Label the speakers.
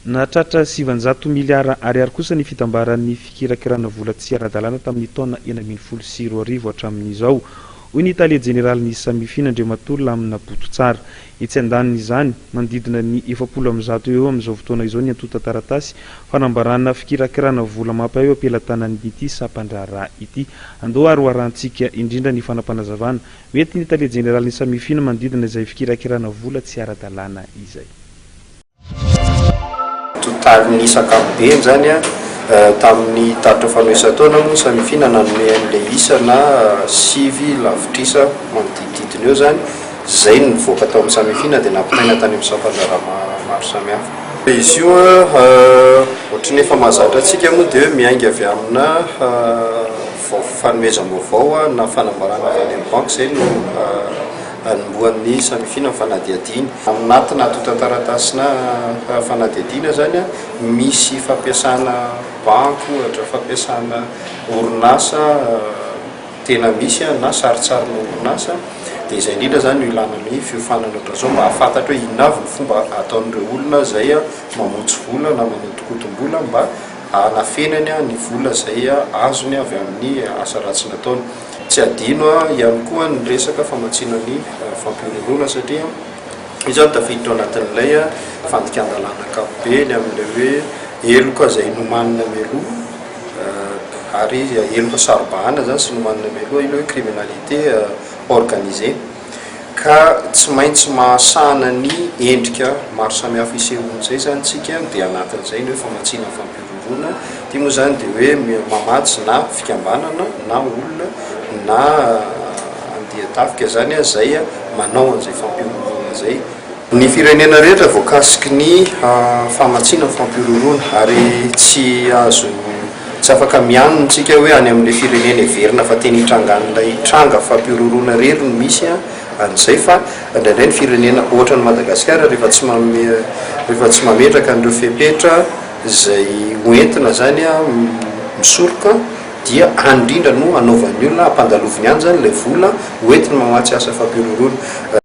Speaker 1: Natratra 700 miliara ariary kosa ny fitambaran'ny fikirakirana vola tsy ara-dalàna tamin'ny taona 2024 hatramin'izao. Hoy ny Italia Jeneraly ny Samifina Andriamatolona amina boto tsara. Etsy andanin'izany mandidina ny 700 eo amin'izao fotoana izao ny antota taratasy fanambarana fikirakirana vola mampaeo ampelantanan'ity sampandrara ity. Andao aroarantsika indrindra ny fanapanazavana. Mety ny Italia Jeneraly ny Samifina mandidina izay fikirakirana vola tsy ara-dalàna izay.
Speaker 2: Totalin'ny sakafobeny zany tamin'ny taratra fanoisan-taona moa Samifina nanome an'ilay isa na sivy lavitrisa manodididina eo zany zay ny nivoaka tao amin'ny Samifina dia nampitaina tany amin'ny sampandrara maro samihafa. Izy io ohatry ny efa mahazatra antsika moa dia miainga avy amina fanomezam-baovao na fanambarana avy any amin'ny banky zay no anomboan'ny Samifina fanadihadiny. Anatina atota-taratasina fanadihadina zany misy fampiasana banky ohatra fampiasana orinasa tena misy na saritsarina orinasa dia izay indrindra zany ilana ny fiofanana ohatran'izao mba hafantatra hoe inona avy ny fomba ataon'ireo olona zay mamotsy vola na manotokotom-bola mba hanafenany ny vola zay azony avy amin'ny asa ratsy nataony. Tsy adino ihany koa ny resaka famatsiana ny fampiroroana satria izany tafiditra ao anatin'ilay fandikan-dalàna ankapobeny amin'ilay hoe eloka izay nomanina mialoha ary eloka sarobahana zany sy nomanina mialoha ilay hoe criminalité organisée ka tsy maintsy mahasana ny endrika maro samihafa isehon'izay zany tsika dia anatin'izay ny hoe famatsiana ny fampiroroana ity moa zany dia hoe mamatsy na fikambanana na olona na andiatafika zany zay manao an'izay fampiroroana zay. Ny firenena rehetra voakasiky ny famatsiana fampiroroana ary tsy afaka mianontsika hoe any amin'ilay firenena everina fa teny hitrangan'ilay tranga fampiroroana rery no misy an'izay fa indraindray ny firenena ohatra ny Madagasikara rehefa tsy mametraka an'ireo fepetra izay hoentina zany misoroka dia andrindra no anaovan'ny olona hampandaloviny any zany ilay vola hoentiny mamatsy asa fampiroroana.